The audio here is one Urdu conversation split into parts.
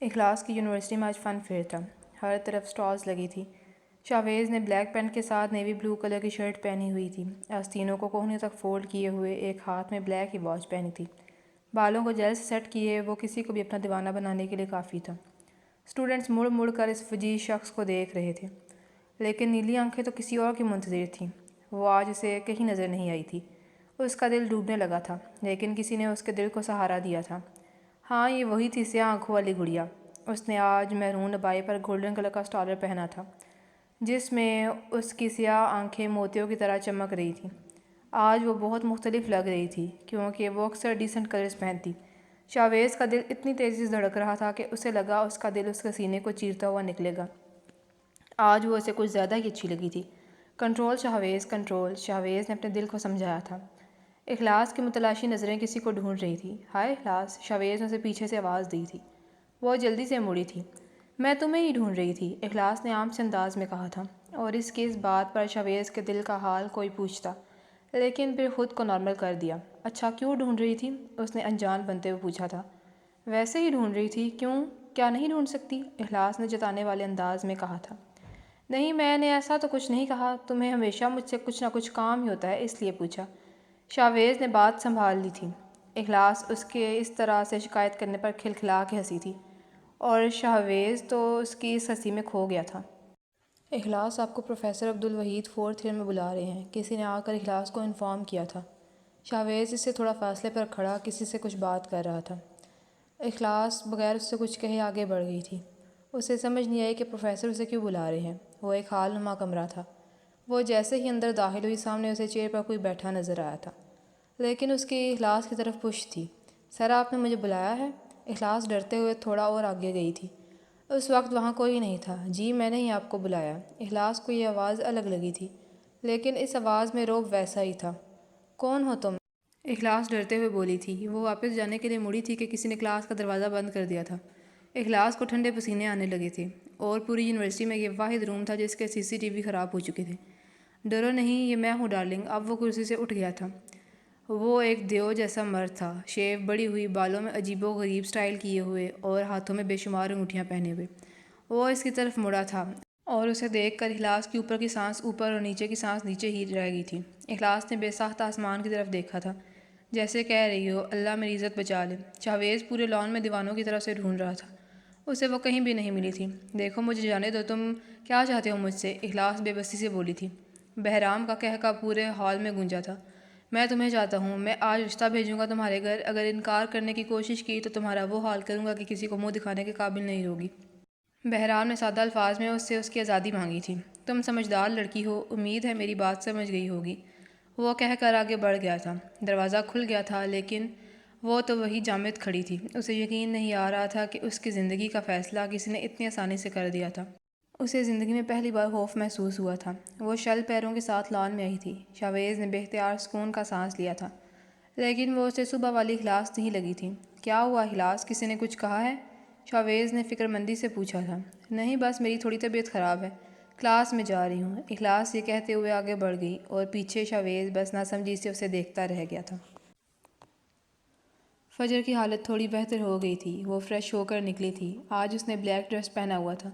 اخلاص کی یونیورسٹی میں آج فن فیئر تھا۔ ہر طرف سٹالز لگی تھی۔ شاویز نے بلیک پینٹ کے ساتھ نیوی بلو کلر کی شرٹ پہنی ہوئی تھی۔ آستینوں کو کوہنیوں تک فولڈ کیے ہوئے ایک ہاتھ میں بلیک ہی واچ پہنی تھی۔ بالوں کو جیل سے سیٹ کیے وہ کسی کو بھی اپنا دیوانہ بنانے کے لیے کافی تھا۔ اسٹوڈنٹس مڑ مڑ کر اس وجیح شخص کو دیکھ رہے تھے، لیکن نیلی آنکھیں تو کسی اور کی منتظر تھیں۔ وہ آج اسے کہیں نظر نہیں آئی تھی۔ اس کا دل ڈوبنے لگا تھا، لیکن کسی نے اس کے دل کو سہارا دیا تھا۔ ہاں، یہ وہی تھی سیاہ آنکھوں والی گڑیا۔ اس نے آج میرون ابائی پر گولڈن کلر کا اسٹالر پہنا تھا، جس میں اس کی سیاہ آنکھیں موتیوں کی طرح چمک رہی تھیں۔ آج وہ بہت مختلف لگ رہی تھی، کیونکہ وہ اکثر ڈیسنٹ کلرز پہنتی۔ شاویز کا دل اتنی تیزی سے دھڑک رہا تھا کہ اسے لگا اس کا دل اس کے سینے کو چیرتا ہوا نکلے گا۔ آج وہ اسے کچھ زیادہ ہی اچھی لگی تھی۔ کنٹرول شاویز، کنٹرول، شاویز نے اپنے دل کو سمجھایا تھا۔ اخلاص کی متلاشی نظریں کسی کو ڈھونڈ رہی تھی۔ ہائے اخلاص، شاویز نے اسے پیچھے سے آواز دی تھی۔ وہ جلدی سے مڑی تھی۔ میں تمہیں ہی ڈھونڈ رہی تھی، اخلاص نے عام سے انداز میں کہا تھا، اور اس بات پر شاویز کے دل کا حال کوئی پوچھتا، لیکن پھر خود کو نارمل کر دیا۔ اچھا، کیوں ڈھونڈ رہی تھی؟ اس نے انجان بنتے ہوئے پوچھا تھا۔ ویسے ہی ڈھونڈ رہی تھی۔ کیوں؟ کیا نہیں ڈھونڈ سکتی؟ اخلاص نے جتانے والے انداز میں کہا تھا۔ نہیں، میں نے ایسا تو کچھ نہیں کہا، تمہیں ہمیشہ مجھ سے کچھ نہ کچھ کام ہی ہوتا ہے، اس لیے پوچھا۔ شاویز نے بات سنبھال لی تھی۔ اخلاص اس کے اس طرح سے شکایت کرنے پر کھلکھلا کے ہنسی تھی، اور شاویز تو اس کی اس ہنسی میں کھو گیا تھا۔ اخلاص، آپ کو پروفیسر عبدالوحید 4th ایئر میں بلا رہے ہیں، کسی نے آ کر اخلاص کو انفارم کیا تھا۔ شاویز اس سے تھوڑا فاصلے پر کھڑا کسی سے کچھ بات کر رہا تھا۔ اخلاص بغیر اس سے کچھ کہے آگے بڑھ گئی تھی۔ اسے سمجھ نہیں آئی کہ پروفیسر اسے کیوں بلا رہے ہیں۔ وہ ایک حال نما کمرہ تھا۔ وہ جیسے ہی اندر داخل ہوئی، سامنے اسے چیئر پر کوئی بیٹھا نظر آیا تھا، لیکن اس کی اخلاص کی طرف پشت تھی۔ سر، آپ نے مجھے بلایا ہے؟ اخلاص ڈرتے ہوئے تھوڑا اور آگے گئی تھی۔ اس وقت وہاں کوئی نہیں تھا۔ جی، میں نے ہی آپ کو بلایا۔ اخلاص کو یہ آواز الگ لگی تھی، لیکن اس آواز میں روب ویسا ہی تھا۔ کون ہو تم؟ اخلاص ڈرتے ہوئے بولی تھی۔ وہ واپس جانے کے لیے مڑی تھی کہ کسی نے کلاس کا دروازہ بند کر دیا تھا۔ اخلاص کو ٹھنڈے پسینے آنے لگے تھے، اور پوری یونیورسٹی میں یہ واحد روم تھا جس کے CCTV خراب ہو چکے تھے۔ ڈرو نہیں، یہ میں ہوں ڈارلنگ۔ اب وہ کرسی سے اٹھ گیا تھا۔ وہ ایک دیو جیسا مرد تھا، شیو بڑی ہوئی، بالوں میں عجیب و غریب سٹائل کیے ہوئے، اور ہاتھوں میں بے شمار انگوٹھیاں پہنے ہوئے۔ وہ اس کی طرف مڑا تھا، اور اسے دیکھ کر اخلاص کی اوپر کی سانس اوپر اور نیچے کی سانس نیچے ہی رہ گئی تھی۔ اخلاص نے بے ساختہ آسمان کی طرف دیکھا تھا، جیسے کہہ رہی ہو، اللہ میری عزت بچا لے۔ شاویز پورے لان میں دیوانوں کی طرف سے ڈھونڈ رہا تھا۔ اسے وہ کہیں بھی نہیں ملی تھی۔ دیکھو، مجھے جانے دو، تم کیا چاہتے ہو مجھ سے؟ اخلاص بے بسی سے بولی تھی۔ بہرام کا قہقہ پورے ہال میں گونجا تھا۔ میں تمہیں چاہتا ہوں، میں آج رشتہ بھیجوں گا تمہارے گھر، اگر انکار کرنے کی کوشش کی تو تمہارا وہ حال کروں گا کہ کسی کو منہ دکھانے کے قابل نہیں ہوگی۔ بہرام نے سادہ الفاظ میں اس سے اس کی آزادی مانگی تھی۔ تم سمجھدار لڑکی ہو، امید ہے میری بات سمجھ گئی ہوگی۔ وہ کہہ کر آگے بڑھ گیا تھا۔ دروازہ کھل گیا تھا، لیکن وہ تو وہی جامد کھڑی تھی۔ اسے یقین نہیں آ رہا تھا کہ اس کی زندگی کا فیصلہ کسی نے اتنی آسانی سے کر دیا تھا۔ اسے زندگی میں پہلی بار خوف محسوس ہوا تھا۔ وہ شل پیروں کے ساتھ لان میں آئی تھی۔ شاویز نے بے اختیار سکون کا سانس لیا تھا، لیکن وہ اسے صبح والی اخلاص نہیں لگی تھی۔ کیا ہوا اخلاص، کسی نے کچھ کہا ہے؟ شاویز نے فکر مندی سے پوچھا تھا۔ نہیں، بس میری تھوڑی طبیعت خراب ہے، کلاس میں جا رہی ہوں۔ اخلاص یہ کہتے ہوئے آگے بڑھ گئی، اور پیچھے شاویز بس ناسمجھی سے اسے دیکھتا رہ گیا تھا۔ فجر کی حالت تھوڑی بہتر ہو گئی تھی۔ وہ فریش ہو کر نکلی تھی۔ آج اس نے بلیک ڈریس پہنا ہوا تھا۔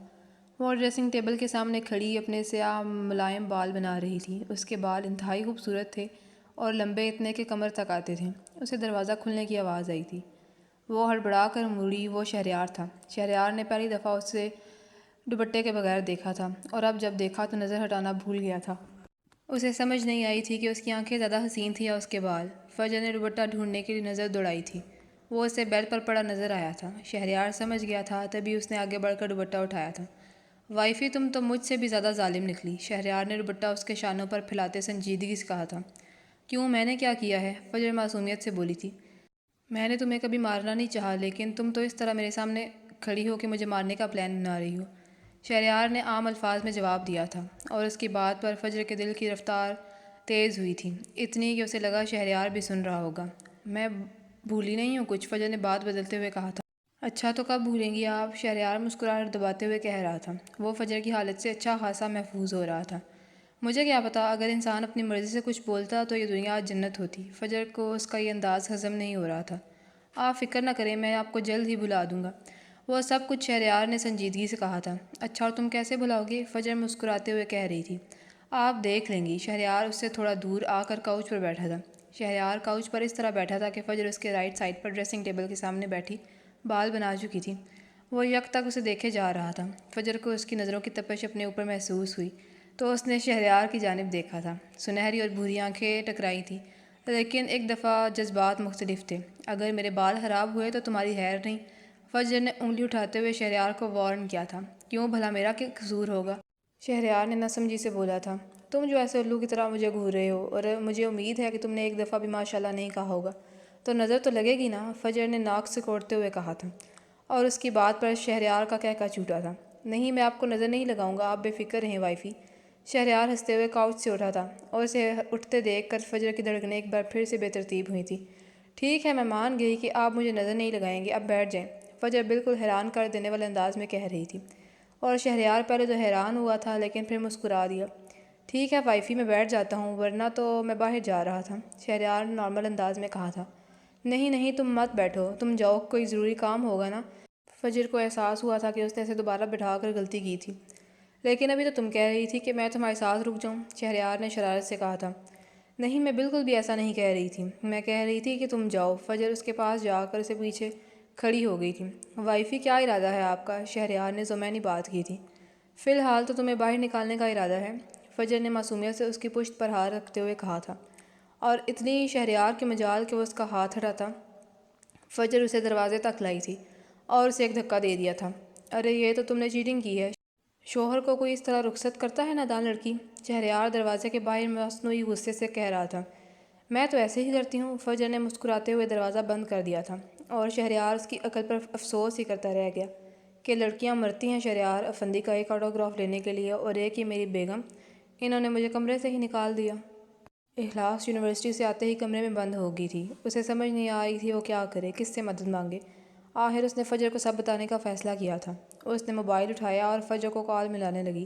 وہ ڈریسنگ ٹیبل کے سامنے کھڑی اپنے سیاہ ملائم بال بنا رہی تھی۔ اس کے بال انتہائی خوبصورت تھے، اور لمبے اتنے کہ کمر تک آتے تھے۔ اسے دروازہ کھلنے کی آواز آئی تھی۔ وہ ہڑبڑا کر مڑی۔ وہ شہریار تھا۔ شہریار نے پہلی دفعہ اسے دوپٹے کے بغیر دیکھا تھا، اور اب جب دیکھا تو نظر ہٹانا بھول گیا تھا۔ اسے سمجھ نہیں آئی تھی کہ اس کی آنکھیں زیادہ حسین تھیں یا اس کے بال۔ فجر نے دوپٹہ ڈھونڈنے کے لیے نظر دوڑائی تھی۔ وہ اسے بیڈ پر پڑا نظر آیا تھا۔ شہریار سمجھ گیا تھا، تبھی اس نے آگے بڑھ کر دوپٹہ اٹھایا تھا۔ وائفی، تم تو مجھ سے بھی زیادہ ظالم نکلی۔ شہریار نے دوپٹہ اس کے شانوں پر پھیلاتے سنجیدگی سے کہا تھا۔ کیوں، میں نے کیا کیا ہے؟ فجر معصومیت سے بولی تھی۔ میں نے تمہیں کبھی مارنا نہیں چاہا، لیکن تم تو اس طرح میرے سامنے کھڑی ہو کہ مجھے مارنے کا پلان بنا رہی ہو۔ شہریار نے عام الفاظ میں جواب دیا تھا، اور اس کی بات پر فجر کے دل کی رفتار تیز ہوئی تھی، اتنی کہ اسے لگا شہریار بھی سن رہا ہوگا۔ میں بھولی نہیں ہوں کچھ، فجر نے بات بدلتے ہوئے کہا تھا۔ اچھا، تو کب بھولیں گی آپ؟ شہریار مسکراہٹ دباتے ہوئے کہہ رہا تھا۔ وہ فجر کی حالت سے اچھا خاصا محفوظ ہو رہا تھا۔ مجھے کیا پتا، اگر انسان اپنی مرضی سے کچھ بولتا تو یہ دنیا آج جنت ہوتی۔ فجر کو اس کا یہ انداز ہضم نہیں ہو رہا تھا۔ آپ فکر نہ کریں، میں آپ کو جلد ہی بھلا دوں گا۔ وہ سب کچھ شہریار نے سنجیدگی سے کہا تھا۔ اچھا، اور تم کیسے بھلاؤ گے؟ فجر مسکراتے ہوئے کہہ رہی تھی۔ آپ دیکھ لیں گی۔ شہریار اس سے تھوڑا دور آ کر کاؤچ پر بیٹھا تھا۔ شہریار کاؤچ پر اس طرح بیٹھا تھا کہ فجر اس کے رائٹ سائڈ پر ڈریسنگ ٹیبل کے سامنے بیٹھی بال بنا چکی تھی۔ وہ یک تک اسے دیکھے جا رہا تھا۔ فجر کو اس کی نظروں کی تپش اپنے اوپر محسوس ہوئی تو اس نے شہریار کی جانب دیکھا تھا۔ سنہری اور بھوری آنکھیں ٹکرائی تھیں، لیکن ایک دفعہ جذبات مختلف تھے۔ اگر میرے بال خراب ہوئے تو تمہاری خیر نہیں، فجر نے انگلی اٹھاتے ہوئے شہریار کو وارن کیا تھا۔ کیوں بھلا میرا کیا قصور ہوگا؟ شہریار نے ناسمجھی سے بولا تھا۔ تم جو ایسے الو کی طرح مجھے گھور رہے ہو، اور مجھے امید ہے کہ تم نے ایک دفعہ بھی ماشاءاللہ نہیں کہا ہوگا، تو نظر تو لگے گی نا، فجر نے ناک سکوڑتے ہوئے کہا تھا، اور اس کی بات پر شہریار کا کہکا چھوٹا تھا۔ نہیں، میں آپ کو نظر نہیں لگاؤں گا، آپ بے فکر رہیں وائفی۔ شہریار ہنستے ہوئے کاؤچ سے اٹھا تھا، اور اسے اٹھتے دیکھ کر فجر کی دھڑکنیں ایک بار پھر سے بے ترتیب ہوئی تھیں۔ ٹھیک ہے، میں مان گئی کہ آپ مجھے نظر نہیں لگائیں گے، اب بیٹھ جائیں، فجر بالکل حیران کر دینے والے انداز میں کہہ رہی تھی، اور شہریار پہلے تو حیران ہوا تھا لیکن پھر مسکرا دیا۔ ٹھیک ہے وائفی، میں بیٹھ جاتا ہوں، ورنہ تو میں باہر جا رہا تھا، شہریار نے نارمل انداز میں کہا تھا۔ نہیں نہیں، تم مت بیٹھو، تم جاؤ، کوئی ضروری کام ہوگا نا؟ فجر کو احساس ہوا تھا کہ اس نے اسے دوبارہ بٹھا کر غلطی کی تھی۔ لیکن ابھی تو تم کہہ رہی تھی کہ میں تمہارے ساتھ رک جاؤں، شہریار نے شرارت سے کہا تھا۔ نہیں، میں بالکل بھی ایسا نہیں کہہ رہی تھی، میں کہہ رہی تھی کہ تم جاؤ۔ فجر اس کے پاس جا کر اسے پیچھے کھڑی ہو گئی تھی۔ وائفی، کیا ارادہ ہے آپ کا؟ شہریار نے ذمینی بات کی تھی۔ فی الحال تو تمہیں باہر نکالنے کا ارادہ ہے، فجر نے معصومیت سے اس کی پشت پر ہاتھ رکھتے ہوئے کہا تھا، اور اتنی شہریار کی مجال کہ وہ اس کا ہاتھ ہٹا تھا۔ فجر اسے دروازے تک لائی تھی اور اسے ایک دھکا دے دیا تھا۔ ارے یہ تو تم نے چیٹنگ کی ہے، شوہر کو کوئی اس طرح رخصت کرتا ہے نادان لڑکی؟ شہریار دروازے کے باہر مصنوعی غصے سے کہہ رہا تھا۔ میں تو ایسے ہی کرتی ہوں، فجر نے مسکراتے ہوئے دروازہ بند کر دیا تھا، اور شہریار اس کی عقل پر افسوس ہی کرتا رہ گیا کہ لڑکیاں مرتی ہیں شہریار افندی کا ایک آٹوگراف لینے کے لیے، اور ایک ہی میری بیگم، انہوں نے مجھے کمرے سے ہی نکال دیا۔ اخلاص یونیورسٹی سے آتے ہی کمرے میں بند ہو گئی تھی۔ اسے سمجھ نہیں آ رہی تھی وہ کیا کرے، کس سے مدد مانگے۔ آخر اس نے فجر کو سب بتانے کا فیصلہ کیا تھا۔ اس نے موبائل اٹھایا اور فجر کو کال ملانے لگی۔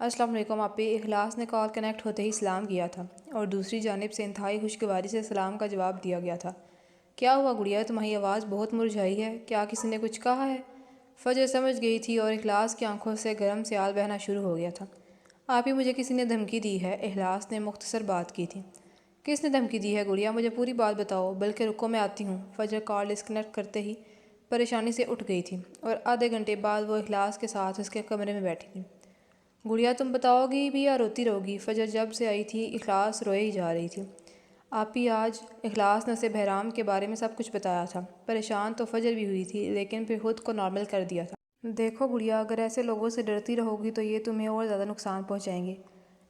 السلام علیکم آپی، اخلاص نے کال کنیکٹ ہوتے ہی سلام کیا تھا، اور دوسری جانب سے انتہائی خوشگواری سے سلام کا جواب دیا گیا تھا۔ کیا ہوا گڑیا، تمہاری آواز بہت مرجھائی ہے، کیا کسی نے کچھ کہا ہے؟ فجر سمجھ گئی تھی اور اخلاص کی آنکھوں سے گرم سیال بہنا شروع ہو گیا تھا۔ آپی، مجھے کسی نے دھمکی دی ہے، اخلاص نے مختصر بات کی تھی۔ کس نے دھمکی دی ہے گڑیا؟ مجھے پوری بات بتاؤ، بلکہ رکو میں آتی ہوں۔ فجر کال ڈسکنیکٹ کرتے ہی پریشانی سے اٹھ گئی تھی، اور آدھے گھنٹے بعد وہ اخلاص کے ساتھ اس کے کمرے میں بیٹھی تھی۔ گڑیا، تم بتاؤ گی بھی یا روتی رہو گی؟ فجر جب سے آئی تھی اخلاص روئے ہی جا رہی تھی۔ آپی آج اخلاص نے اسے بہرام کے بارے میں سب کچھ بتایا تھا۔ پریشان تو فجر بھی ہوئی تھی، لیکن پھر خود کو نارمل کر دیا تھا۔ دیکھو گڑیا، اگر ایسے لوگوں سے ڈرتی رہو گی تو یہ تمہیں اور زیادہ نقصان پہنچائیں گے۔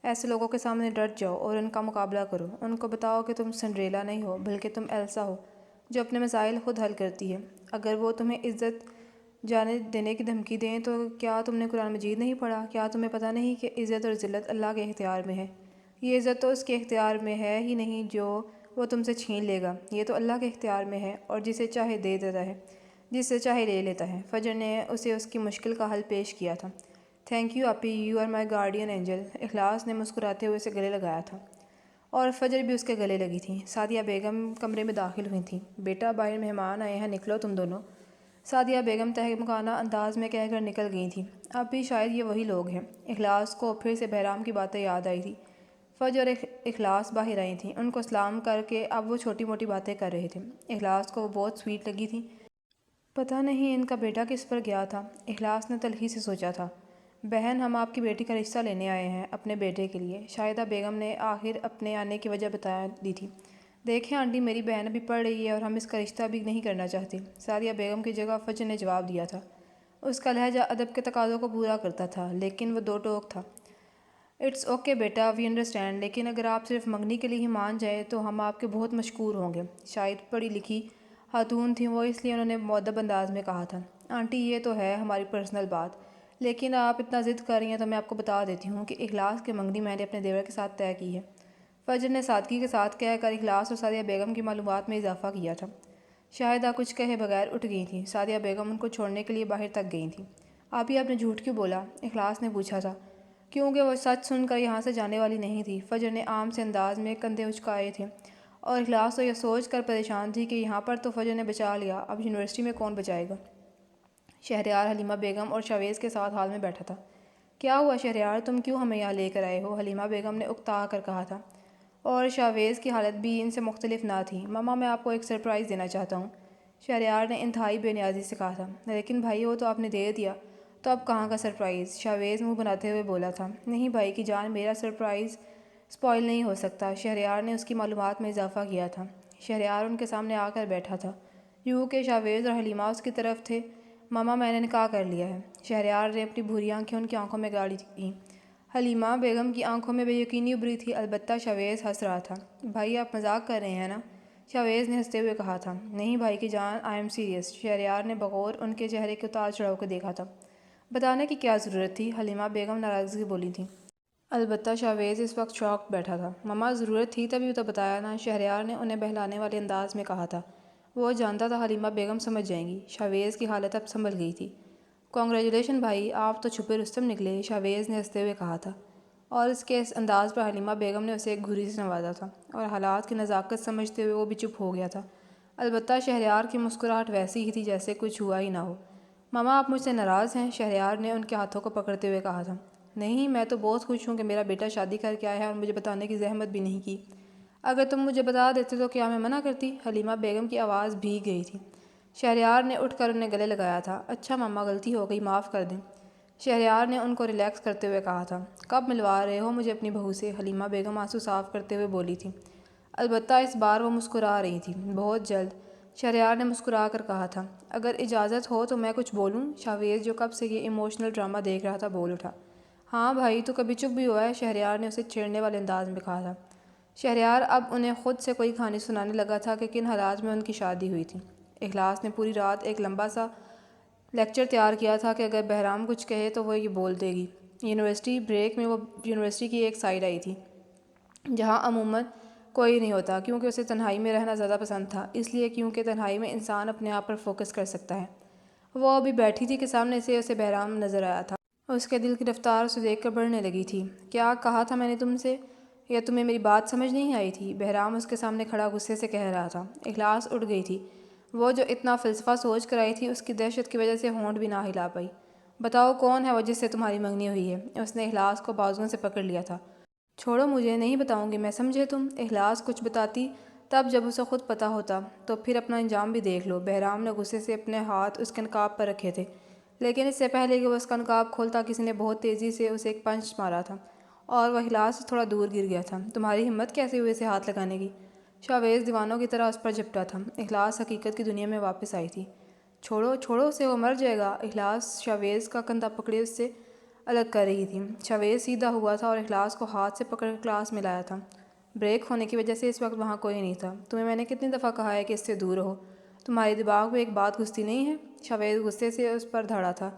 ایسے لوگوں کے سامنے ڈٹ جاؤ اور ان کا مقابلہ کرو، ان کو بتاؤ کہ تم سنڈریلا نہیں ہو بلکہ تم ایلسا ہو جو اپنے مسائل خود حل کرتی ہے۔ اگر وہ تمہیں عزت جانے دینے کی دھمکی دیں تو کیا تم نے قرآن مجید نہیں پڑھا؟ کیا تمہیں پتہ نہیں کہ عزت اور ذلت اللہ کے اختیار میں ہے؟ یہ عزت تو اس کے اختیار میں ہے ہی نہیں جو وہ تم سے چھین لے گا، یہ تو اللہ کے اختیار میں ہے، اور جسے چاہے دے دیتا ہے، جس سے چاہے لے لیتا ہے۔ فجر نے اسے اس کی مشکل کا حل پیش کیا تھا۔ تھینک یو آپی، you are my guardian angel, Ikhlas نے مسکراتے ہوئے اسے گلے لگایا تھا، اور فجر بھی اس کے گلے لگی تھی۔ سعدیہ بیگم کمرے میں داخل ہوئی تھیں۔ بیٹا، باہر مہمان آئے ہیں، نکلو تم دونوں، سعدیہ بیگم تہمکانہ انداز میں کہہ کر نکل گئی تھیں۔ اب بھی شاید یہ وہی لوگ ہیں۔ اخلاص کو پھر سے بہرام کی باتیں یاد آئی تھی۔ فجر اور اخلاص باہر آئی تھیں، ان کو سلام کر کے اب وہ چھوٹی موٹی باتیں کر رہے تھے۔ اخلاص کو وہ بہت سویٹ لگی تھیں۔ پتہ نہیں ان کا بیٹا کس پر گیا تھا، اخلاص نے تلخی سے سوچا تھا۔ بہن، ہم آپ کی بیٹی کا رشتہ لینے آئے ہیں اپنے بیٹے کے لیے، شاہدہ بیگم نے آخر اپنے آنے کی وجہ بتا دی تھی۔ دیکھیں آنٹی، میری بہن ابھی پڑھ رہی ہے اور ہم اس کا رشتہ بھی نہیں کرنا چاہتے، سعدیہ بیگم کی جگہ فجر نے جواب دیا تھا۔ اس کا لہجہ ادب کے تقاضوں کو پورا کرتا تھا، لیکن وہ دو ٹوک تھا۔ اٹس اوکے بیٹا، وی انڈرسٹینڈ، لیکن اگر آپ صرف منگنی کے لیے ہی مان جائیں تو ہم آپ کے بہت مشکور ہوں گے۔ شاید پڑھی لکھی خاتون تھیں وہ، اس لیے انہوں نے مؤدب انداز میں کہا تھا۔ آنٹی، یہ تو ہے ہماری پرسنل بات، لیکن آپ اتنا ضد کر رہی ہیں تو میں آپ کو بتا دیتی ہوں کہ اخلاص کی منگنی میں نے اپنے دیور کے ساتھ طے کی ہے۔ فجر نے سادگی کے ساتھ کہہ کر اخلاص اور سعدیہ بیگم کی معلومات میں اضافہ کیا تھا۔ شاہدہ کچھ کہے بغیر اٹھ گئی تھیں، سعدیہ بیگم ان کو چھوڑنے کے لیے باہر تک گئی تھیں۔ آپ نے جھوٹ کیوں بولا؟ اخلاص نے پوچھا تھا، کیونکہ وہ سچ سن کر یہاں سے جانے والی نہیں تھی۔ فجر نے عام سے انداز میں کندھے اچکائے تھے، اور اخلاص تو یہ سوچ کر پریشان تھی کہ یہاں پر تو فجر نے بچا لیا، اب یونیورسٹی میں کون بچائے گا؟ شہریار حلیمہ بیگم اور شاویز کے ساتھ ہال میں بیٹھا تھا۔ کیا ہوا شہریار، تم کیوں ہمیں یہاں لے کر آئے ہو؟ حلیمہ بیگم نے اکتا کر کہا تھا، اور شاویز کی حالت بھی ان سے مختلف نہ تھی۔ ماما، میں آپ کو ایک سرپرائز دینا چاہتا ہوں، شہریار نے انتہائی بے نیازی سے کہا تھا۔ لیکن بھائی، وہ تو آپ نے دے دیا، تو اب کہاں کا سرپرائز؟ شاویز منہ بناتے ہوئے بولا تھا۔ نہیں بھائی کی جان، میرا سرپرائز سپوائل نہیں ہو سکتا، شہریار نے اس کی معلومات میں اضافہ کیا تھا۔ شہریار ان کے سامنے آ کر بیٹھا تھا، یوں کہ شاویز اور حلیمہ اس کی طرف تھے۔ ماما، میں نے نکاح کر لیا ہے، شہریار نے اپنی بھوری آنکھیں ان کی آنکھوں میں گاڑی دیں۔ حلیمہ بیگم کی آنکھوں میں بے یقینی ابھری تھی، البتہ شاویز ہنس رہا تھا۔ بھائی، آپ مذاق کر رہے ہیں نا؟ شاویز نے ہنستے ہوئے کہا تھا۔ نہیں بھائی کی جان، آئی ایم سیریس، شہریار نے بغور ان کے چہرے کے اتار چڑھاؤ کو دیکھا تھا۔ بتانے کی کیا ضرورت تھی؟ حلیمہ بیگم ناراضگی بولی تھی۔ البتہ شاویز اس وقت شاکڈ بیٹھا تھا۔ ماما، ضرورت تھی تبھی تو بتایا نا، شہریار نے انہیں بہلانے والے انداز میں کہا تھا۔ وہ جانتا تھا حلیمہ بیگم سمجھ جائیں گی۔ شاویز کی حالت اب سنبھل گئی تھی۔ کانگریچولیشن بھائی، آپ تو چھپے رستم نکلے، شاویز نے ہنستے ہوئے کہا تھا، اور اس کے اس انداز پر حلیمہ بیگم نے اسے ایک گھوری سے نوازا تھا، اور حالات کی نزاکت سمجھتے ہوئے وہ بھی چپ ہو گیا تھا۔ البتہ شہریار کی مسکراہٹ ویسی ہی تھی جیسے کچھ ہوا ہی نہ ہو۔ ماما، آپ مجھ سے ناراض ہیں؟ شہریار نے ان کے ہاتھوں کو پکڑتے ہوئے کہا تھا۔ نہیں، میں تو بہت خوش ہوں کہ میرا بیٹا شادی کر کے آیا ہے اور مجھے بتانے کی زحمت بھی نہیں کی۔ اگر تم مجھے بتا دیتے تو کیا میں منع کرتی؟ حلیمہ بیگم کی آواز بھیگ گئی تھی۔ شہریار نے اٹھ کر انہیں گلے لگایا تھا۔ اچھا ماما، غلطی ہو گئی، معاف کر دیں، شہریار نے ان کو ریلیکس کرتے ہوئے کہا تھا۔ کب ملوا رہے ہو مجھے اپنی بہو سے؟ حلیمہ بیگم آنسو صاف کرتے ہوئے بولی تھی۔ البتہ اس بار وہ مسکرا رہی تھی۔ بہت جلد، شہریار نے مسکرا کر کہا تھا۔ اگر اجازت ہو تو میں کچھ بولوں؟ شاویز جو کب سے یہ ایموشنل ڈرامہ دیکھ رہا تھا بول اٹھا۔ ہاں بھائی، تو کبھی چپ بھی ہوا ہے، شہریار نے اسے چھیڑنے والے انداز میں کہا تھا۔ شہریار اب انہیں خود سے کوئی کہانی سنانے لگا تھا کہ کن حالات میں ان کی شادی ہوئی تھی۔ اخلاص نے پوری رات ایک لمبا سا لیکچر تیار کیا تھا کہ اگر بہرام کچھ کہے تو وہ یہ بول دے گی۔ یونیورسٹی بریک میں وہ یونیورسٹی کی ایک سائڈ آئی تھی جہاں عموماً کوئی نہیں ہوتا، کیونکہ اسے تنہائی میں رہنا زیادہ پسند تھا، اس لیے کیونکہ تنہائی میں انسان اپنے آپ پر فوکس کر سکتا ہے۔ وہ ابھی بیٹھی تھی کہ سامنے سے اسے بہرام نظر آیا تھا۔ اس کے دل کی رفتار اسے دیکھ کر بڑھنے لگی تھی۔ کیا کہا تھا میں نے تم سے؟ یا تمہیں میری بات سمجھ نہیں آئی تھی؟ بہرام اس کے سامنے کھڑا غصے سے کہہ رہا تھا۔ اخلاص اٹھ گئی تھی۔ وہ جو اتنا فلسفہ سوچ کر آئی تھی، اس کی دہشت کی وجہ سے ہونٹ بھی نہ ہلا پائی۔ بتاؤ کون ہے وہ جس سے تمہاری منگنی ہوئی ہے؟ اس نے اخلاص کو بازوؤں سے پکڑ لیا تھا۔ چھوڑو مجھے، نہیں بتاؤں گی میں، سمجھے تم؟ اخلاص کچھ بتاتی تب جب اسے خود پتہ ہوتا، تو پھر اپنا انجام بھی دیکھ لو۔ بہرام نے غصے سے اپنے ہاتھ اس کے نقاب پر رکھے تھے، لیکن اس سے پہلے کہ وہ اس کا نقاب کھولتا کسی نے بہت تیزی سے اسے ایک پنچ مارا تھا، اور وہ اخلاص سے تھوڑا دور گر گیا تھا۔ تمہاری ہمت کیسے ہوئی اسے ہاتھ لگانے کی؟ شاویز دیوانوں کی طرح اس پر جھپٹا تھا۔ اخلاص حقیقت کی دنیا میں واپس آئی تھی۔ چھوڑو چھوڑو اسے، وہ مر جائے گا۔ اخلاص شاویز کا کندھا پکڑے اس سے الگ کر رہی تھی۔ شاویز سیدھا ہوا تھا اور اخلاص کو ہاتھ سے پکڑ کر کلاس میں لایا تھا۔ بریک ہونے کی وجہ سے اس وقت وہاں کوئی نہیں تھا۔ تمہیں میں نے کتنی دفعہ کہا ہے کہ اس سے دور رہو، تمہارے دماغ میں ایک بات گھستی نہیں ہے؟ شاویز غصے سے اس پر دھڑا تھا۔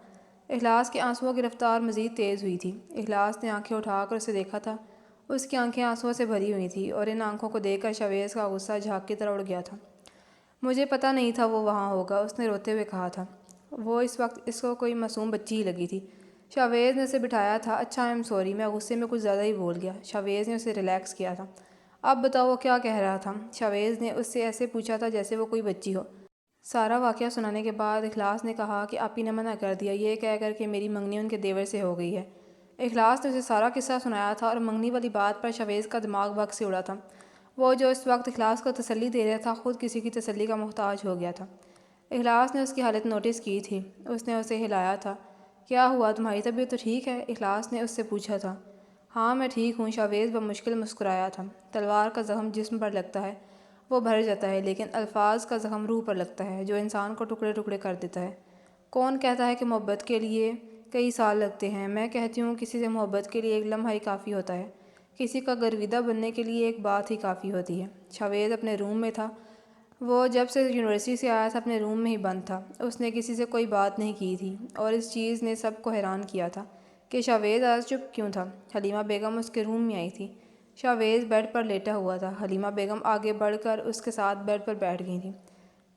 اخلاص کے آنسوؤں کی رفتار مزید تیز ہوئی تھی۔ اخلاص نے آنکھیں اٹھا کر اسے دیکھا تھا۔ اس کی آنکھیں آنسوؤں سے بھری ہوئی تھیں، اور ان آنکھوں کو دیکھ کر شاویز کا غصہ جھاگ کی طرح اڑ گیا تھا۔ مجھے پتہ نہیں تھا وہ وہاں ہوگا، اس نے روتے ہوئے کہا تھا۔ وہ اس وقت اس کو کوئی معصوم بچی ہی لگی تھی۔ شاویز نے اسے بٹھایا تھا۔ اچھا، آئی ایم سوری، میں غصے میں کچھ زیادہ ہی بول گیا۔ شاویز نے اسے ریلیکس کیا تھا۔ اب بتاؤ وہ کیا کہہ رہا تھا؟ شاویز نے اس سے ایسے پوچھا تھا جیسے وہ کوئی بچی ہو۔ سارا واقعہ سنانے کے بعد اخلاص نے کہا کہ آپی نے منع کر دیا، یہ کہہ کر کہ میری منگنی ان کے دیور سے ہو گئی ہے۔ اخلاص نے اسے سارا قصہ سنایا تھا، اور منگنی والی بات پر شاویز کا دماغ بھگ سے اڑا تھا۔ وہ جو اس وقت اخلاص کو تسلی دے رہا تھا، خود کسی کی تسلی کا محتاج ہو گیا تھا۔ اخلاص نے اس کی حالت نوٹس کی تھی۔ اس نے اسے ہلایا تھا۔ کیا ہوا، تمہاری طبیعت تو ٹھیک ہے؟ اخلاص نے اس سے پوچھا تھا۔ ہاں میں ٹھیک ہوں، شاویز بمشکل مسکرایا تھا۔ تلوار کا زخم جسم پر لگتا ہے وہ بھر جاتا ہے، لیکن الفاظ کا زخم روح پر لگتا ہے جو انسان کو ٹکڑے ٹکڑے کر دیتا ہے۔ کون کہتا ہے کہ محبت کے لیے کئی سال لگتے ہیں؟ میں کہتی ہوں کسی سے محبت کے لیے ایک لمحہ ہی کافی ہوتا ہے، کسی کا گرویدہ بننے کے لیے ایک بات ہی کافی ہوتی ہے۔ شاویز اپنے روم میں تھا۔ وہ جب سے یونیورسٹی سے آیا تھا اپنے روم میں ہی بند تھا۔ اس نے کسی سے کوئی بات نہیں کی تھی، اور اس چیز نے سب کو حیران کیا تھا کہ شاویز آج چپ کیوں تھا۔ حلیمہ بیگم اس کے روم میں آئی تھی۔ شاویز بیڈ پر لیٹا ہوا تھا۔ حلیمہ بیگم آگے بڑھ کر اس کے ساتھ بیڈ پر بیٹھ گئی تھیں۔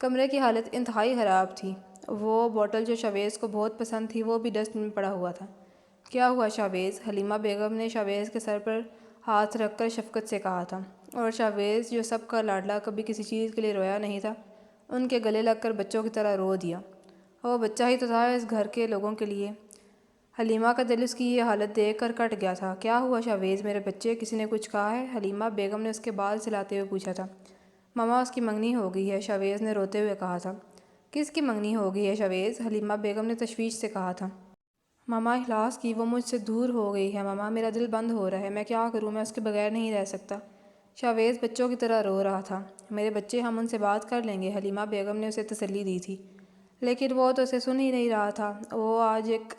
کمرے کی حالت انتہائی خراب تھی۔ وہ بوتل جو شاویز کو بہت پسند تھی وہ بھی ڈسٹ میں پڑا ہوا تھا۔ کیا ہوا شاویز؟ حلیمہ بیگم نے شاویز کے سر پر ہاتھ رکھ کر شفقت سے کہا تھا، اور شاویز جو سب کا لاڈلا کبھی کسی چیز کے لیے رویا نہیں تھا، ان کے گلے لگ کر بچوں کی طرح رو دیا۔ وہ بچہ ہی تو تھا اس گھر کے لوگوں کے لیے۔ حلیمہ کا دل اس کی یہ حالت دیکھ کر کٹ گیا تھا۔ کیا ہوا شاویز، میرے بچے، کسی نے کچھ کہا ہے؟ حلیمہ بیگم نے اس کے بال سلاتے ہوئے پوچھا تھا۔ ماما اس کی منگنی ہو گئی ہے، شاویز نے روتے ہوئے کہا تھا۔ کس کی منگنی ہو گئی ہے شاویز؟ حلیمہ بیگم نے تشویش سے کہا تھا۔ ماما اخلاص کی، وہ مجھ سے دور ہو گئی ہے ماما، میرا دل بند ہو رہا ہے، میں کیا کروں، میں اس کے بغیر نہیں رہ سکتا۔ شاویز بچوں کی طرح رو رہا تھا۔ میرے بچے، ہم ان سے بات کر لیں گے، حلیمہ بیگم نے اسے تسلی دی تھی۔ لیکن وہ تو اسے سن ہی نہیں رہا تھا۔ وہ آج ایک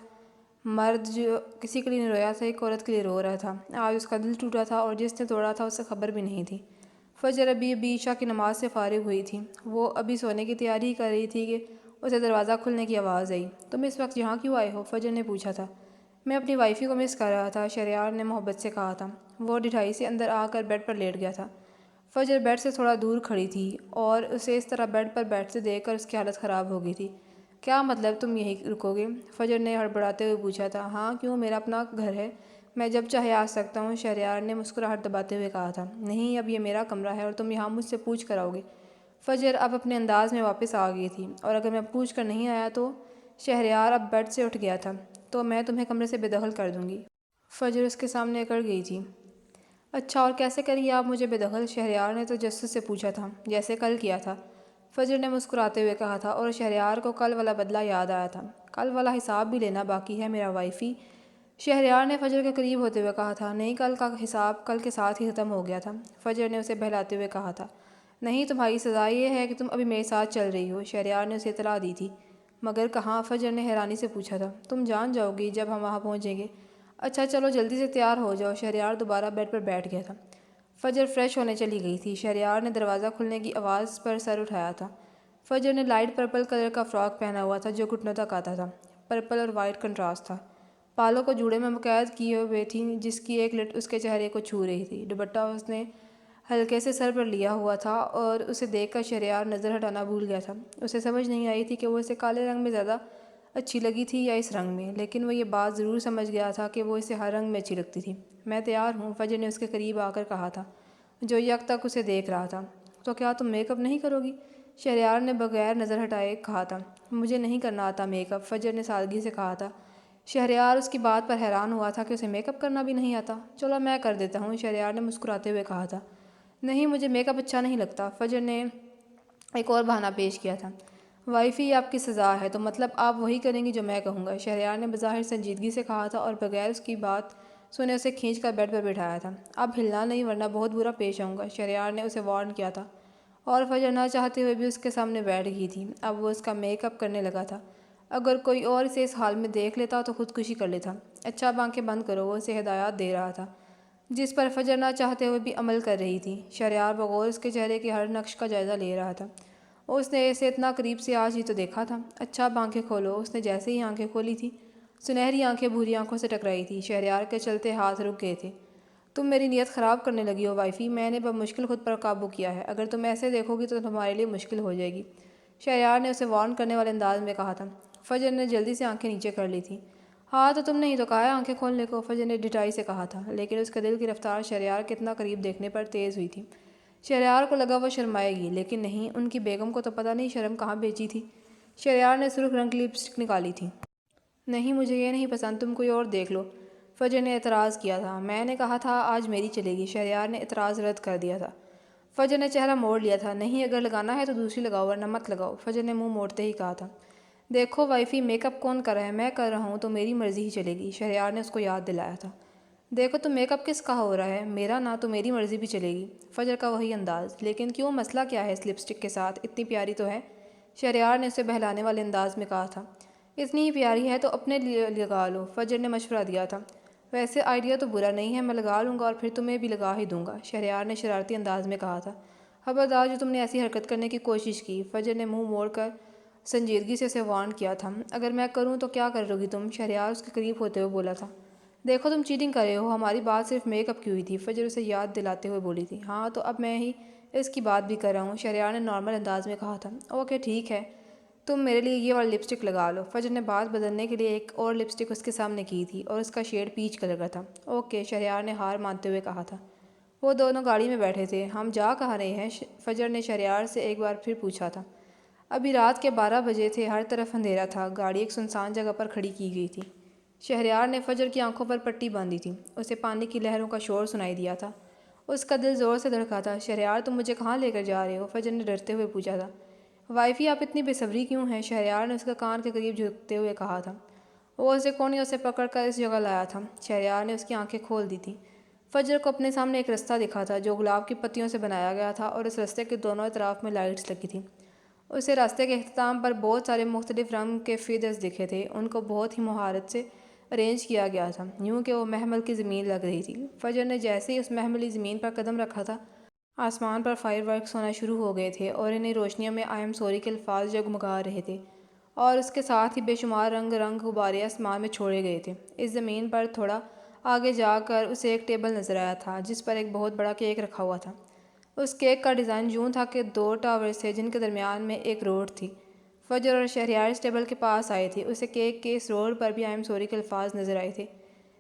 مرد جو کسی کے لیے نہیں رویا تھا، ایک عورت کے لیے رو رہا تھا۔ آج اس کا دل ٹوٹا تھا اور جس نے توڑا تھا اسے خبر بھی نہیں تھی۔ فجر ابھی عشاء کی نماز سے فارغ ہوئی تھی۔ وہ ابھی سونے کی تیاری ہی کر رہی تھی کہ اسے دروازہ کھلنے کی آواز آئی۔ تم اس وقت یہاں کیوں آئے ہو؟ فجر نے پوچھا تھا۔ میں اپنی وائفی کو مس کر رہا تھا، شہریار نے محبت سے کہا تھا۔ وہ ڈٹھائی سے اندر آ کر بیڈ پر لیٹ گیا تھا۔ فجر بیڈ سے تھوڑا دور کھڑی تھی اور اسے اس طرح بیڈ پر بیٹھتے دیکھ کر اس کی حالت خراب ہو گئی تھی۔ کیا مطلب، تم یہیں رکو گے؟ فجر نے ہڑبڑاتے ہوئے پوچھا تھا۔ ہاں کیوں، میرا اپنا گھر ہے، میں جب چاہے آ سکتا ہوں، شہریار نے مسکراہٹ دباتے ہوئے کہا تھا۔ نہیں، اب یہ میرا کمرہ ہے اور تم یہاں مجھ سے پوچھ کر آؤ گے۔ فجر اب اپنے انداز میں واپس آ گئی تھی۔ اور اگر میں پوچھ کر نہیں آیا تو؟ شہریار اب بیڈ سے اٹھ گیا تھا۔ تو میں تمہیں کمرے سے بے دخل کر دوں گی۔ فجر اس کے سامنے اکڑ گئی تھی۔ اچھا، اور کیسے کریے آپ مجھے بے دخل؟ شہریار نے تجسس سے پوچھا تھا۔ جیسے کل کیا تھا، فجر نے مسکراتے ہوئے کہا تھا، اور شہریار کو کل والا بدلہ یاد آیا تھا۔ کل والا حساب بھی لینا باقی ہے میرا وائفی، شہریار نے فجر کے قریب ہوتے ہوئے کہا تھا۔ نہیں، کل کا حساب کل کے ساتھ ہی ختم ہو گیا تھا، فجر نے اسے بہلاتے ہوئے کہا تھا۔ نہیں، تمہاری سزا یہ ہے کہ تم ابھی میرے ساتھ چل رہی ہو، شہریار نے اسے اطلاع دی تھی۔ مگر کہاں؟ فجر نے حیرانی سے پوچھا تھا۔ تم جان جاؤ گی جب ہم وہاں پہنچیں گے۔ اچھا چلو جلدی سے تیار ہو جاؤ، شہریار دوبارہ بیڈ پر بیٹھ گیا تھا۔ فجر فریش ہونے چلی گئی تھی۔ شہریار نے دروازہ کھلنے کی آواز پر سر اٹھایا تھا۔ فجر نے لائٹ پرپل کلر کا فراک پہنا ہوا تھا جو گھٹنوں تک آتا تھا۔ پرپل اور وائٹ کنٹراسٹ تھا۔ بالوں کو جوڑے میں مقید کیے ہوئے تھیں، جس کی ایک لٹ اس کے چہرے کو چھو رہی تھی۔ دوپٹہ اس نے ہلکے سے سر پر لیا ہوا تھا اور اسے دیکھ کر شہریار نظر ہٹانا بھول گیا تھا۔ اسے سمجھ نہیں آئی تھی کہ وہ اسے کالے رنگ میں زیادہ اچھی لگی تھی یا اس رنگ میں، لیکن وہ یہ بات ضرور سمجھ گیا تھا کہ وہ اسے ہر رنگ میں اچھی لگتی تھی۔ میں تیار ہوں، فجر نے اس کے قریب آ کر کہا تھا، جو یک تک اسے دیکھ رہا تھا۔ تو کیا تم میک اپ نہیں کرو گی؟ شہریار نے بغیر نظر ہٹائے کہا تھا۔ مجھے نہیں کرنا آتا میک اپ، فجر نے سادگی سے کہا تھا۔ شہریار اس کی بات پر حیران ہوا تھا کہ اسے میک اپ کرنا بھی نہیں آتا۔ چلو میں کر دیتا ہوں، شہریار نے مسکراتے ہوئے کہا تھا۔ نہیں، مجھے میک اپ اچھا نہیں لگتا، فجر نے ایک اور بہانہ پیش کیا تھا۔ وائفی، یہ آپ کی سزا ہے، تو مطلب آپ وہی کریں گی جو میں کہوں گا، شہریار نے بظاہر سنجیدگی سے کہا تھا اور بغیر اس کی بات سنے اسے کھینچ کر بیڈ پر بٹھایا تھا۔ اب ہلنا نہیں ورنہ بہت برا پیش آؤں گا، شہریار نے اسے وارن کیا تھا۔ اور فجر نہ چاہتے ہوئے بھی اس کے سامنے بیٹھ گئی تھی۔ اب وہ اس کا میک اپ کرنے لگا تھا۔ اگر کوئی اور اسے اس حال میں دیکھ لیتا تو خودکشی کر لیتا۔ اچھا اب آنکھیں بند کرو، وہ اسے ہدایات دے رہا تھا، جس پر فجر نہ چاہتے ہوئے بھی عمل کر رہی تھی۔ شہریار بغور اس کے چہرے کے ہر نقش کا جائزہ لے رہا تھا۔ اس نے اسے اتنا قریب سے آج ہی تو دیکھا تھا۔ اچھا اب آنکھیں کھولو، اس نے جیسے ہی آنکھیں کھولی تھی، سنہری آنکھیں بھوری آنکھوں سے ٹکرائی تھی۔ شہریار کے چلتے ہاتھ رک گئے تھے۔ تم میری نیت خراب کرنے لگی ہو وائفی، میں نے بمشکل خود پر قابو کیا ہے، اگر تم ایسے دیکھو گی تو تمہارے لیے مشکل ہو جائے گی، شہریار نے اسے وارن کرنے والے انداز میں کہا تھا۔ فجر نے جلدی سے آنکھیں نیچے کر لی تھیں۔ ہاں تو تم نے ہی تو کہا ہے آنکھیں کھولنے کو، فجر نے ڈٹائی سے کہا تھا، لیکن اس کے دل کی رفتار شہریار کے اتنا قریب دیکھنے پر تیز ہوئی تھی۔ شہریار کو لگا وہ شرمائے گی، لیکن نہیں، ان کی بیگم کو تو پتہ نہیں شرم کہاں بیچی تھی۔ شہریار نے سرخ رنگ کی لپسٹک نکالی تھی۔ نہیں، مجھے یہ نہیں پسند، تم کوئی اور دیکھ لو، فجر نے اعتراض کیا تھا۔ میں نے کہا تھا آج میری چلے گی، شہریار نے اعتراض رد کر دیا تھا۔ فجر نے چہرہ موڑ لیا تھا۔ نہیں، اگر لگانا ہے تو دوسری لگاؤ ورنہ مت لگاؤ، فجر نے منہ موڑتے ہی کہا تھا۔ دیکھو وائفی، میک اپ کون کر رہا ہے؟ میں کر رہا ہوں تو میری مرضی ہی چلے گی، شہریار نے اس کو یاد دلایا تھا۔ دیکھو تو میک اپ کس کا ہو رہا ہے؟ میرا نا، تو میری مرضی بھی چلے گی، فجر کا وہی انداز۔ لیکن کیوں، مسئلہ کیا ہے اس لپسٹک کے ساتھ؟ اتنی پیاری تو ہے، شہریار نے اسے بہلانے والے انداز میں کہا تھا۔ اتنی ہی پیاری ہے تو اپنے لیے لگا لو، فجر نے مشورہ دیا تھا۔ ویسے آئیڈیا تو برا نہیں ہے، میں لگا لوں گا اور پھر تمہیں بھی لگا ہی دوں گا، شہریار نے شرارتی انداز میں کہا تھا۔ خبردار جو تم نے ایسی حرکت کرنے کی کوشش کی، فجر نے منہ موڑ کر سنجیدگی سے اسے وارن کیا تھا۔ اگر میں کروں تو کیا کرو گی تم؟ شہریار اس کے قریب ہوتے ہوئے بولا تھا۔ دیکھو تم چیٹنگ کر رہے ہو، ہماری بات صرف میک اپ کی ہوئی تھی، فجر اسے یاد دلاتے ہوئے بولی تھی۔ ہاں تو اب میں ہی اس کی بات بھی کر رہا ہوں، شہریار نے نارمل انداز میں کہا تھا۔ اوکے ٹھیک ہے، تم میرے لیے یہ والی لپسٹک لگا لو، فجر نے بات بدلنے کے لیے ایک اور لپسٹک اس کے سامنے کی تھی اور اس کا شیڈ پیچ کلر کا تھا۔ اوکے، شہریار نے ہار مانتے ہوئے کہا تھا۔ وہ دونوں گاڑی میں بیٹھے تھے۔ ہم جا کہاں رہے ہیں؟ فجر نے شہریار سے ایک بار پھر پوچھا تھا۔ ابھی رات کے 12 بجے تھے، ہر طرف اندھیرا تھا، گاڑی ایک سنسان جگہ پر کھڑی کی گئی تھی۔ شہریار نے فجر کی آنکھوں پر پٹی باندھی تھی، اسے پانی کی لہروں کا شور سنائی دیا تھا، اس کا دل زور سے دھڑکا تھا۔ شہریار تم مجھے کہاں لے کر جا رہے ہو؟ فجر نے ڈرتے ہوئے پوچھا تھا۔ وائفی آپ اتنی بے صبری کیوں ہیں؟ شہریار نے اس کے کان کے قریب جھکتے ہوئے کہا تھا۔ وہ اسے کونیوں سے پکڑ کر اس جگہ لایا تھا۔ شہریار نے اس کی آنکھیں کھول دی تھیں۔ فجر کو اپنے سامنے ایک رستہ دکھا تھا جو گلاب کی پتیوں سے بنایا گیا تھا اور اس رستے کے دونوں اطراف میں لائٹس لگی تھیں۔ اسے راستے کے اختتام پر بہت سارے مختلف رنگ کے فیدرز دکھے تھے، ان کو بہت ہی مہارت سے ارینج کیا گیا تھا، یوں کہ وہ محمل کی زمین لگ رہی تھی۔ فجر نے جیسے ہی اس محملی زمین پر قدم رکھا تھا، آسمان پر فائر ورکس ہونا شروع ہو گئے تھے اور انہیں روشنیوں میں آئی ایم سوری کے الفاظ جگمگا رہے تھے، اور اس کے ساتھ ہی بے شمار رنگ غبارے آسمان میں چھوڑے گئے تھے۔ اس زمین پر تھوڑا آگے جا کر اسے ایک ٹیبل نظر آیا تھا جس پر ایک بہت بڑا کیک رکھا ہوا تھا۔ اس کیک کا ڈیزائن یوں تھا کہ 2 ٹاورز تھے جن کے درمیان میں ایک روڈ تھی۔ فجر اور شہریار اس ٹیبل کے پاس آئے تھے، اسے کیک کے اس روڈ پر بھی آئی ایم سوری کے الفاظ نظر آئے تھے۔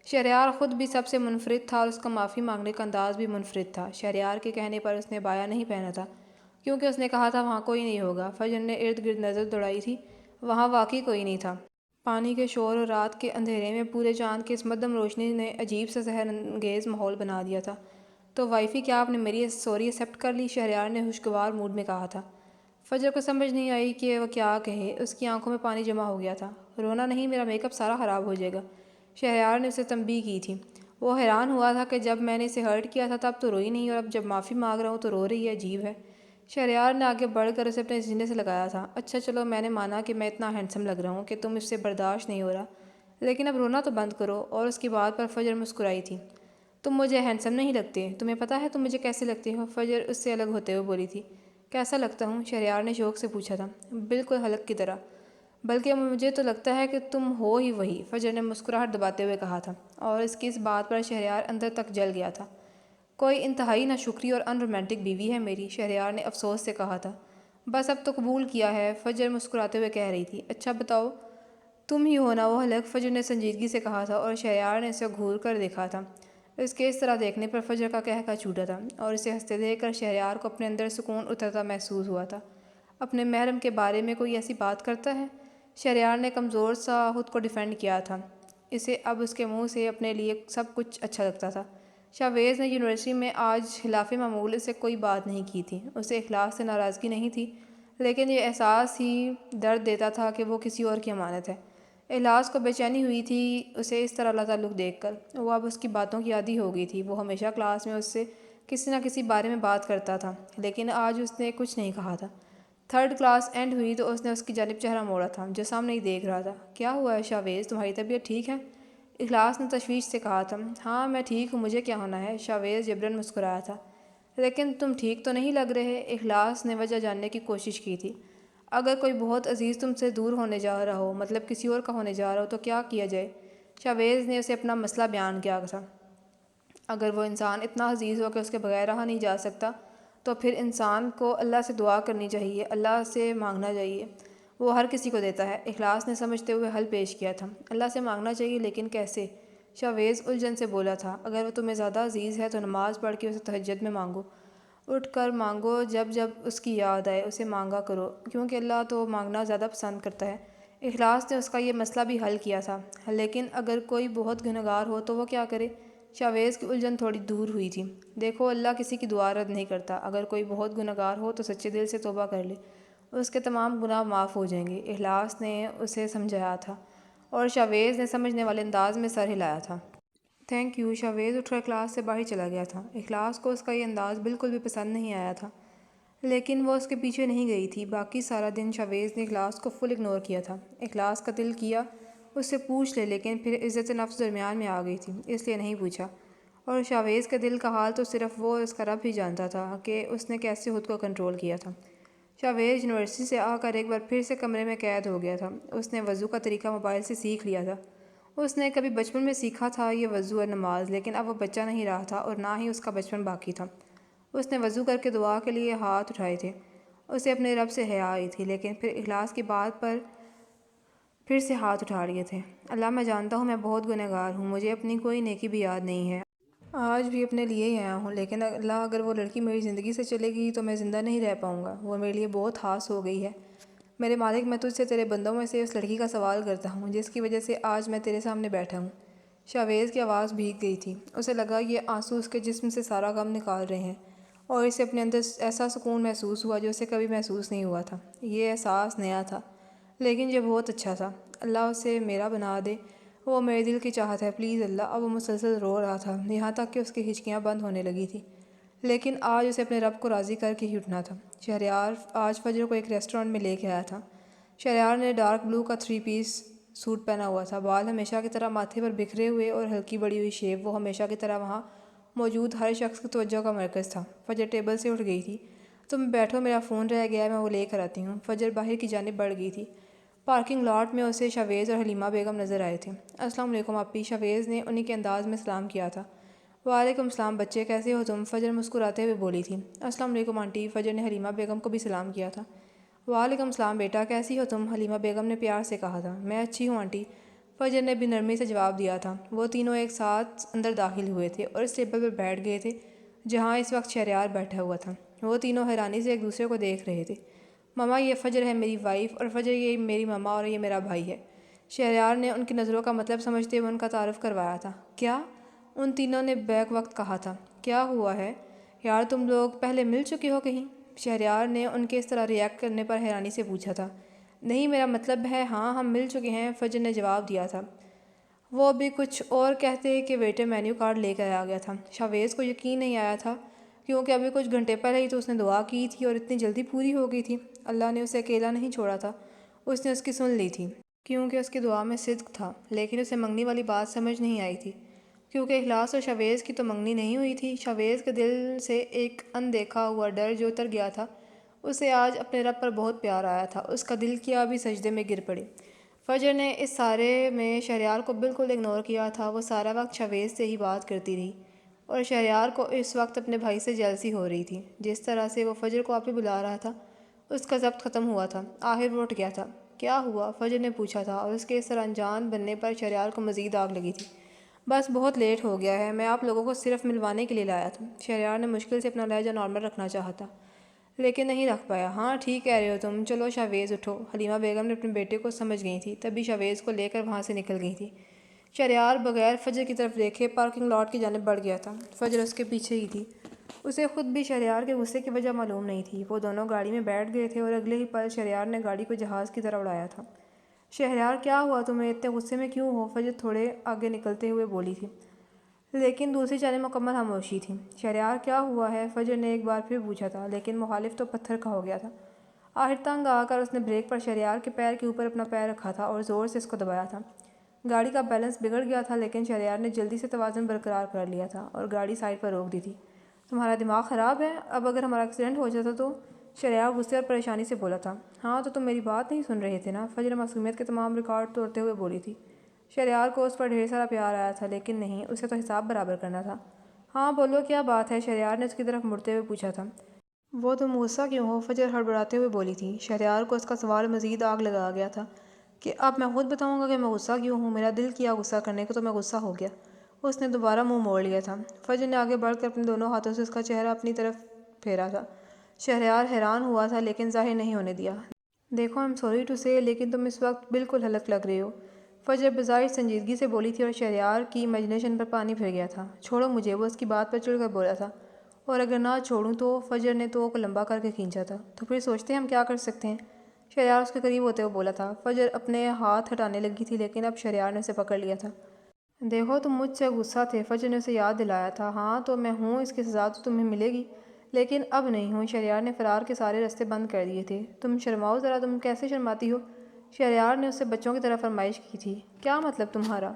شہریار خود بھی سب سے منفرد تھا اور اس کا معافی مانگنے کا انداز بھی منفرد تھا۔ شہریار کے کہنے پر اس نے بایا نہیں پہنا تھا کیونکہ اس نے کہا تھا وہاں کوئی نہیں ہوگا۔ فجر نے ارد گرد نظر دوڑائی تھی، وہاں واقعی کوئی نہیں تھا۔ پانی کے شور اور رات کے اندھیرے میں پورے چاند کی اس مدھم روشنی نے عجیب سا سحر انگیز ماحول بنا دیا تھا۔ تو وائفی کیا آپ نے میری سوری ایکسیپٹ کر لی؟ شہریار نے خوشگوار موڈ میں کہا تھا۔ فجر کو سمجھ نہیں آئی کہ وہ کیا کہے، اس کی آنکھوں میں پانی جمع ہو گیا تھا۔ رونا نہیں، میرا میک اپ سارا خراب ہو جائے گا، شہریار نے اسے تنبیہ کی تھی۔ وہ حیران ہوا تھا کہ جب میں نے اسے ہرٹ کیا تھا تب تو روئی نہیں اور اب جب معافی مانگ رہا ہوں تو رو رہی ہے، عجیب ہے۔ شہریار نے آگے بڑھ کر اسے اپنے سینے سے لگایا تھا۔ اچھا چلو، میں نے مانا کہ میں اتنا ہینڈسم لگ رہا ہوں کہ تم اس سے برداشت نہیں ہو رہا، لیکن اب رونا تو بند کرو۔ اور اس کی بات پر فجر مسکرائی تھی۔ تم مجھے ہینڈسم نہیں لگتے، تمہیں پتہ ہے تم مجھے کیسے لگتے ہو؟ فجر اس سے الگ ہوتے ہوئے بولی تھی۔ کیسا لگتا ہوں؟ شہریار نے شوق سے پوچھا تھا۔ بالکل حلق کی طرح، بلکہ مجھے تو لگتا ہے کہ تم ہو ہی وہی، فجر نے مسکراہٹ دباتے ہوئے کہا تھا، اور اس کی اس بات پر شہریار اندر تک جل گیا تھا۔ کوئی انتہائی ناشکری اور ان رومانٹک بیوی ہے میری، شہریار نے افسوس سے کہا تھا۔ بس اب تو قبول کیا ہے، فجر مسکراتے ہوئے کہہ رہی تھی۔ اچھا بتاؤ، تم ہی ہو نا وہ حلق؟ فجر نے سنجیدگی سے کہا تھا اور شہریار نے اسے گھور کر دیکھا تھا۔ اس کے اس طرح دیکھنے پر فجر کا قہقہ چھوٹا تھا اور اسے ہنستے دیکھ کر شہریار کو اپنے اندر سکون اترتا محسوس ہوا تھا۔ اپنے محرم کے بارے میں کوئی ایسی بات کرتا ہے؟ شہریار نے کمزور سا خود کو ڈیفینڈ کیا تھا، اسے اب اس کے منہ سے اپنے لیے سب کچھ اچھا لگتا تھا۔ شاویز نے یونیورسٹی میں آج خلاف معمول اسے کوئی بات نہیں کی تھی، اسے اخلاص سے ناراضگی نہیں تھی، لیکن یہ احساس ہی درد دیتا تھا کہ وہ کسی اور کی امانت ہے۔ اخلاص کو بے چینی ہوئی تھی اسے اس طرح کا تعلق دیکھ کر، وہ اب اس کی باتوں کی عادی ہو گئی تھی۔ وہ ہمیشہ کلاس میں اس سے کسی نہ کسی بارے میں بات کرتا تھا، لیکن آج اس نے کچھ نہیں کہا تھا۔ 3rd کلاس اینڈ ہوئی تو اس نے اس کی جانب چہرہ موڑا تھا جو سامنے ہی دیکھ رہا تھا۔ کیا ہوا ہے شاویز، تمہاری طبیعت ٹھیک ہے؟ اخلاص نے تشویش سے کہا تھا۔ ہاں میں ٹھیک ہوں، مجھے کیا ہونا ہے، شاویز جبراً مسکرایا تھا۔ لیکن تم ٹھیک تو نہیں لگ رہے، اخلاص نے وجہ جاننے کی کوشش کی تھی۔ اگر کوئی بہت عزیز تم سے دور ہونے جا رہا ہو، مطلب کسی اور کا ہونے جا رہا ہو، تو کیا کیا جائے؟ شاویز نے اسے اپنا مسئلہ بیان کیا تھا۔ اگر وہ انسان اتنا عزیز ہو کہ اس کے بغیر رہا نہیں جا سکتا، تو پھر انسان کو اللہ سے دعا کرنی چاہیے، اللہ سے مانگنا چاہیے، وہ ہر کسی کو دیتا ہے۔ اخلاص نے سمجھتے ہوئے حل پیش کیا تھا۔ اللہ سے مانگنا چاہیے، لیکن کیسے؟ شاویز الجھن سے بولا تھا۔ اگر وہ تمہیں زیادہ عزیز ہے تو نماز پڑھ کے اسے تہجد میں مانگو، اٹھ کر مانگو، جب جب اس کی یاد آئے اسے مانگا کرو، کیونکہ اللہ تو مانگنا زیادہ پسند کرتا ہے۔ اخلاص نے اس کا یہ مسئلہ بھی حل کیا تھا۔ لیکن اگر کوئی بہت گنہگار ہو تو وہ کیا کرے؟ شاویز کی الجھن تھوڑی دور ہوئی تھی۔ دیکھو، اللہ کسی کی دعا رد نہیں کرتا، اگر کوئی بہت گنہگار ہو تو سچے دل سے توبہ کر لے، اس کے تمام گناہ معاف ہو جائیں گے، اخلاص نے اسے سمجھایا تھا، اور شاویز نے سمجھنے والے انداز میں سر ہلایا تھا۔ تھینک یو، شاویز اٹھ کر کلاس سے باہر چلا گیا تھا۔ اخلاص کو اس کا یہ انداز بالکل بھی پسند نہیں آیا تھا، لیکن وہ اس کے پیچھے نہیں گئی تھی۔ باقی سارا دن شاویز نے اخلاص کو فل اگنور کیا تھا۔ اخلاص کا دل کیا اس سے پوچھ لے، لیکن پھر عزت نفس درمیان میں آ گئی تھی، اس لیے نہیں پوچھا۔ اور شاویز کے دل کا حال تو صرف وہ اس کا رب ہی جانتا تھا کہ اس نے کیسے خود کو کنٹرول کیا تھا۔ شاویز یونیورسٹی سے آ کر ایک بار پھر سے کمرے میں قید ہو گیا تھا۔ اس نے وضو کا طریقہ موبائل سے سیکھ لیا تھا۔ اس نے کبھی بچپن میں سیکھا تھا یہ وضو اور نماز، لیکن اب وہ بچہ نہیں رہا تھا اور نہ ہی اس کا بچپن باقی تھا۔ اس نے وضو کر کے دعا کے لیے ہاتھ اٹھائے تھے، اسے اپنے رب سے حیا آئی تھی، لیکن پھر اخلاص کی بات پر پھر سے ہاتھ اٹھا لیے تھے۔ اللہ میں جانتا ہوں میں بہت گنہگار ہوں، مجھے اپنی کوئی نیکی بھی یاد نہیں ہے، آج بھی اپنے لیے ہی آیا ہوں، لیکن اللہ اگر وہ لڑکی میری زندگی سے چلے گی تو میں زندہ نہیں رہ پاؤں گا، وہ میرے لیے بہت خاص ہو گئی ہے۔ میرے مالک، میں تجھ سے تیرے بندوں میں سے اس لڑکی کا سوال کرتا ہوں جس کی وجہ سے آج میں تیرے سامنے بیٹھا ہوں۔ شاویز کی آواز بھیگ گئی تھی۔ اسے لگا یہ آنسو اس کے جسم سے سارا غم نکال رہے ہیں، اور اسے اپنے اندر ایسا سکون محسوس ہوا جو اسے کبھی محسوس نہیں ہوا تھا۔ یہ احساس نیا تھا، لیکن یہ بہت اچھا تھا۔ اللہ اسے میرا بنا دے، وہ میرے دل کی چاہت ہے، پلیز اللہ۔ اب وہ مسلسل رو رہا تھا، یہاں تک کہ اس کی ہچکیاں بند ہونے لگی تھیں، لیکن آج اسے اپنے رب کو راضی کر کے ہی اٹھنا تھا۔ شہریار آج فجر کو ایک ریسٹورانٹ میں لے کے آیا تھا۔ شہریار نے ڈارک بلو کا 3 پیس سوٹ پہنا ہوا تھا، بال ہمیشہ کی طرح ماتھے پر بکھرے ہوئے اور ہلکی بڑی ہوئی شیپ۔ وہ ہمیشہ کی طرح وہاں موجود ہر شخص کی توجہ کا مرکز تھا۔ فجر ٹیبل سے اٹھ گئی تھی۔ تم بیٹھو، میرا فون رہ گیا ہے، میں وہ لے کر آتی ہوں۔ فجر باہر کی جانب بڑھ گئی تھی۔ پارکنگ لاٹ میں اسے شاویز اور حلیمہ بیگم نظر آئے تھے۔ السلام علیکم آپی، شاویز نے انہی کے انداز میں سلام کیا تھا۔ وعلیکم السلام بچے، کیسے ہو تم؟ فجر مسکراتے ہوئے بولی تھی۔ السلام علیکم آنٹی، فجر نے حلیمہ بیگم کو بھی سلام کیا تھا۔ وعلیکم السلام بیٹا، کیسی ہو تم؟ حلیمہ بیگم نے پیار سے کہا تھا۔ میں اچھی ہوں آنٹی، فجر نے بھی نرمی سے جواب دیا تھا۔ وہ تینوں ایک ساتھ اندر داخل ہوئے تھے اور اس ٹیبل پر بیٹھ گئے تھے جہاں اس وقت شہریار بیٹھا ہوا تھا۔ وہ تینوں حیرانی سے ایک دوسرے کو دیکھ رہے تھے۔ ماما، یہ فجر ہے میری وائف، اور فجر یہ میری ماما، اور یہ میرا بھائی ہے۔ شہریار نے ان کی نظروں کا مطلب سمجھتے ہوئے ان کا تعارف کروایا تھا۔ کیا؟ ان تینوں نے بیک وقت کہا تھا۔ کیا ہوا ہے یار، تم لوگ پہلے مل چکے ہو کہیں؟ شہریار نے ان کے اس طرح ریئیکٹ کرنے پر حیرانی سے پوچھا تھا۔ نہیں، میرا مطلب ہے ہاں ہم مل چکے ہیں، فجر نے جواب دیا تھا۔ وہ ابھی کچھ اور کہتے کہ ویٹر مینیو کارڈ لے کر آ گیا تھا۔ شاویز کو یقین نہیں آیا تھا، کیونکہ ابھی کچھ گھنٹے پہلے ہی تو اس نے دعا کی تھی اور اتنی جلدی پوری ہو گئی تھی۔ اللہ نے اسے اکیلا نہیں چھوڑا تھا، اس نے اس کی سن لی تھی، کیونکہ اس کی دعا میں صدق تھا۔ لیکن اسے منگنی والی بات سمجھ نہیں آئی تھی، کیونکہ اخلاص اور شاویز کی تو منگنی نہیں ہوئی تھی۔ شاویز کے دل سے ایک اندیکھا ہوا ڈر جو اتر گیا تھا۔ اسے آج اپنے رب پر بہت پیار آیا تھا، اس کا دل کیا ابھی سجدے میں گر پڑے۔ فجر نے اس سارے میں شہریار کو بالکل اگنور کیا تھا۔ وہ سارا وقت شاویز سے ہی بات کرتی رہی، اور شہریار کو اس وقت اپنے بھائی سے جیلسی ہو رہی تھی۔ جس طرح سے وہ فجر کو آپی بلا رہا تھا، اس کا ضبط ختم ہوا تھا۔ آخر وہ اٹھ گیا تھا۔ کیا ہوا؟ فجر نے پوچھا تھا، اور اس کے اس طرح انجان بننے پر شہریار کو مزید آگ لگی تھی۔ بس بہت لیٹ ہو گیا ہے، میں آپ لوگوں کو صرف ملوانے کے لیے لایا تھا۔ شہریار نے مشکل سے اپنا لہجہ نارمل رکھنا چاہا تھا، لیکن نہیں رکھ پایا۔ ہاں ٹھیک کہہ رہے ہو تم، چلو شاویز اٹھو۔ حلیمہ بیگم نے اپنے بیٹے کو سمجھ گئی تھی، تبھی شاویز کو لے کر وہاں سے نکل گئی تھی۔ شہریار بغیر فجر کی طرف دیکھے پارکنگ لاٹ کی جانب بڑھ گیا تھا۔ فجر اس کے پیچھے ہی تھی۔ اسے خود بھی شہریار کے غصے کی وجہ معلوم نہیں تھی۔ وہ دونوں گاڑی میں بیٹھ گئے تھے اور اگلے ہی پل شہریار نے گاڑی کو جہاز کی طرح اڑایا تھا۔ شہریار کیا ہوا تمہیں؟ اتنے غصے میں کیوں ہو؟ فجر تھوڑے آگے نکلتے ہوئے بولی تھی، لیکن دوسری جانب مکمل خاموشی تھی۔ شہریار کیا ہوا ہے؟ فجر نے ایک بار پھر پوچھا تھا، لیکن مخالف تو پتھر کا ہو گیا تھا۔ آخر تنگ آ کر اس نے بریک پر شہریار کے پیر کے اوپر اپنا پیر رکھا تھا اور زور سے اس کو دبایا تھا۔ گاڑی کا بیلنس بگڑ گیا تھا، لیکن شہریار نے جلدی سے توازن برقرار کر لیا تھا اور گاڑی سائڈ پر روک دی تھی۔ تمہارا دماغ خراب ہے؟ اب اگر ہمارا ایکسیڈنٹ ہو جاتا تو؟ شہریار غصے اور پریشانی سے بولا تھا۔ ہاں تو تم میری بات نہیں سن رہے تھے نا؟ فجر معصومیت کے تمام ریکارڈ توڑتے ہوئے بولی تھی۔ شہریار کو اس پر ڈھیر سارا پیار آیا تھا، لیکن نہیں، اسے تو حساب برابر کرنا تھا۔ ہاں بولو کیا بات ہے؟ شہریار نے اس کی طرف مڑتے ہوئے پوچھا تھا۔ وہ تم غصہ کیوں ہو؟ فجر ہڑبڑاتے ہوئے بولی تھی۔ شہریار کو اس کا سوال مزید آگ لگا گیا تھا کہ اب میں خود بتاؤں گا کہ میں غصہ کیوں ہوں؟ میرا دل کیا غصہ کرنے کو، تو میں غصہ ہو گیا۔ اس نے دوبارہ منہ موڑ لیا تھا۔ فجر نے آگے بڑھ کر اپنے دونوں ہاتھوں سے اس کا چہرہ اپنی طرف پھیرا تھا۔ شہریار حیران ہوا تھا، لیکن ظاہر نہیں ہونے دیا۔ دیکھو آئی ایم سوری ٹو سے، لیکن تم اس وقت بالکل ہلک لگ رہے ہو، فجر بظاہر سنجیدگی سے بولی تھی، اور شہریار کی امیجنیشن پر پانی پھر گیا تھا۔ چھوڑو مجھے، وہ اس کی بات پر چڑھ کر بولا تھا۔ اور اگر نہ چھوڑوں تو؟ فجر نے تو کو لمبا کر کے کھینچا تھا۔ تو پھر سوچتے ہیں ہم کیا کر سکتے ہیں؟ شہریار اس کے قریب ہوتے ہوئے بولا تھا۔ فجر اپنے ہاتھ ہٹانے لگی تھی، لیکن اب شہریار نے اسے پکڑ لیا تھا۔ دیکھو تم مجھ سے غصہ تھے، فجر نے اسے یاد دلایا تھا۔ ہاں تو میں ہوں، اس کی سزا تو تمہیں ملے گی، لیکن اب نہیں ہوں۔ شہریار نے فرار کے سارے راستے بند کر دیے تھے۔ تم شرماؤ ذرا، تم کیسے شرماتی ہو؟ شہریار نے اس سے بچوں کی طرح فرمائش کی تھی۔ کیا مطلب تمہارا؟